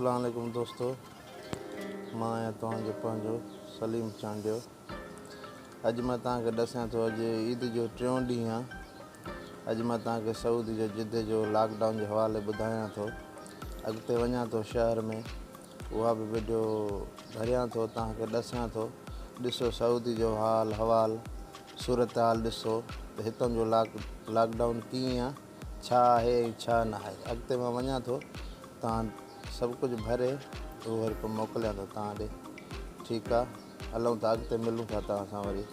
अस्सलाम वालेकुम दोस्तों, मां आहियां तव्हांजो पंहिंजो सलीम चांडियो। अॼु मां तव्हांखे ॾसां थो, अॼु ईद जो टियों ॾींहुं आहे। अॼु मां तव्हांखे सऊदी जो जिद्दे जो लॉकडाउन जे हवाले ॿुधायां थो। अॻिते वञां थो शहर में, उहा बि वीडियो भरियां थो, तव्हांखे ॾसां थो। ॾिसो सऊदी जो हाल हवाल, सूरत हाल ॾिसो त हितां जो लॉकडाउन कीअं आहे, छा आहे छा न आहे। अॻिते मां वञां थो, तव्हां सभु कुझु भरे उहो वरी पोइ मोकिलियां थो तव्हां ॾे। ठीकु आहे, हलूं था अॻिते, मिलूं था तव्हां सां वरी।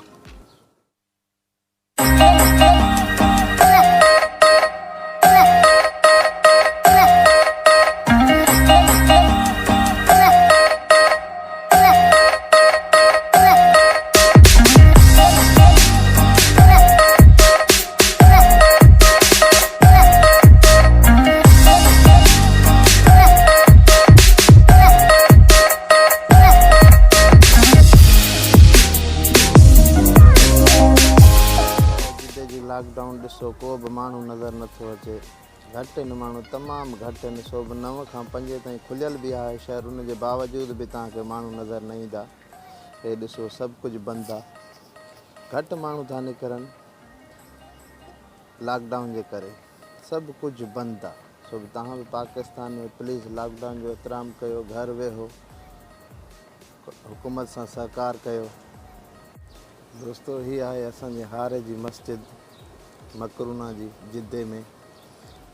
लॉकडाउन ॾिसो, को बि माण्हू नज़र नथो अचे। घटि आहिनि माण्हू, तमामु घटि आहिनि। सो बि 9 खां 5 ताईं खुलियल बि आहे शहर, उन जे बावजूदि बि तव्हांखे माण्हू नज़र न ईंदा। हे ॾिसो सभु कुझु बंदि आहे, घटि माण्हू था निकिरनि लॉकडाउन जे करे, सभु कुझु बंदि आहे। सो बि तव्हां बि पाकिस्तान में प्लीज़ लॉकडाउन जो एतिराम कयो, घर वेहो, हुकूमत सां सहकार कयो। दोस्तों, हीअ आहे असांजे हारे जी मस्जिद मकरूना जी जिद्दे में,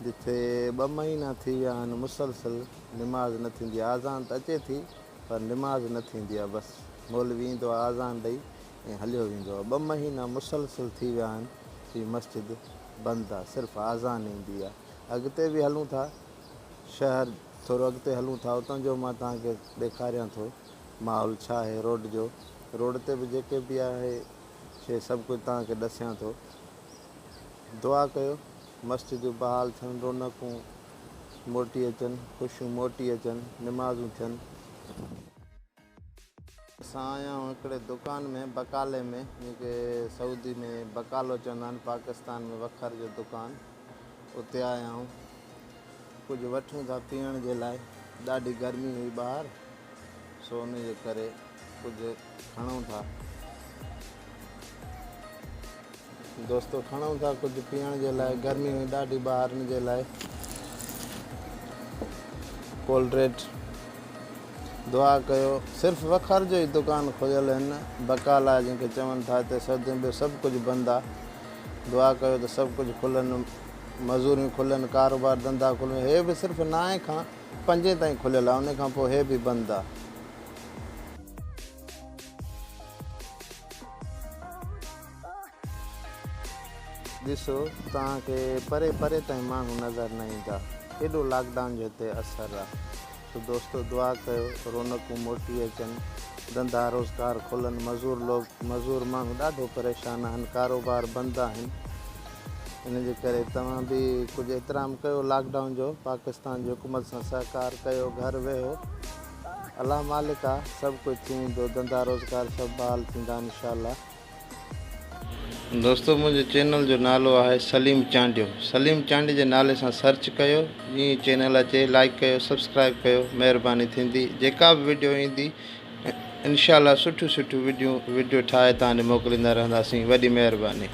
जिथे 2 महीना थी विया आहिनि मुसलसल निमाज़ न थींदी आहे। आज़ान त अचे थी पर निमाज़ न थींदी आहे। बसि मौलवी ईंदो आहे, आज़ान ॾेई ऐं हलियो वेंदो आहे। 2 महीना मुसलसल थी विया आहिनि, हीअ मस्जिद बंदि आहे, सिर्फ़ु आज़ान ईंदी आहे। अॻिते बि हलूं था, शहर थोरो अॻिते हलूं था, उतां जो मां तव्हांखे ॾेखारियां थो माहौल छा आहे रोड जो। रोड ते बि जेके बि आहे शइ सभु कुझु तव्हांखे ॾसियां थो। दुआ कयो मस्जिदूं बहाल थियनि, रौनकूं मोटी अचनि, ख़ुशियूं मोटी अचनि, निमाज़ूं थियनि। असां आया आहियूं हिकिड़े दुकान में, बकाले में, जेके सऊदी में बकालो चवंदा आहिनि, पाकिस्तान में वखर जो दुकान, उते आया आहियूं। कुझु वठूं था पीअण जे लाइ, ॾाढी गर्मी हुई ॿाहिरि, सो उन जे करे कुझु खणूं था। दोस्तों, खणूं था कुझु पीअण जे लाइ, गर्मी हुई ॾाढी ॿाहिरि, हिन जे लाइ कोल्ड ड्रिंक। दुआ कयो, सिर्फ़ु वखर जो ई दुकान खुलियल आहिनि, बकाला जंहिंखे चवनि था हिते सऊदी में, सभु कुझु बंदि आहे। दुआ कयो त सभु कुझु खुलनि, मज़ूरियूं खुलनि, कारोबार धंधा खुलनि। हे बि सिर्फ़ु 9 खां 5 ताईं खुलियल आहे, उन खां पोइ हे बि बंदि आहे। ॾिसो, तव्हांखे परे परे ताईं माण्हू नज़र न ईंदा, हेॾो लॉकडाउन जो हिते असरु आहे। तो दोस्तों, दुआ कयो रौनकूं मोटी अचनि, धंधा रोज़गार खुलनि, मज़ूर माण्हू ॾाढो परेशान आहिनि, कारोबार बंदि आहिनि। इन जे करे तव्हां बि कुझु एतिराम कयो लॉकडाउन जो, पाकिस्तान जी हुकूमत सां सहकार कयो, घर वेहो। अलाह मालिक आहे, सभु कुझु थींदो, धंधा रोज़गार सभु बहाल थींदा इंशाअल्लाह। दोस्तों, मुंहिंजे चैनल जो नालो आहे सलीम चांडियो। सलीम चांडियो जे नाले सां सर्च कयो, जीअं चैनल अचे लाइक कयो, सब्सक्राइब कयो, महिरबानी थींदी। जेका बि वीडियो ईंदी इंशाअल्लाह सुठियूं वीडियो ठाहे तव्हां ॾे मोकिलींदा रहंदासीं। वॾी महिरबानी।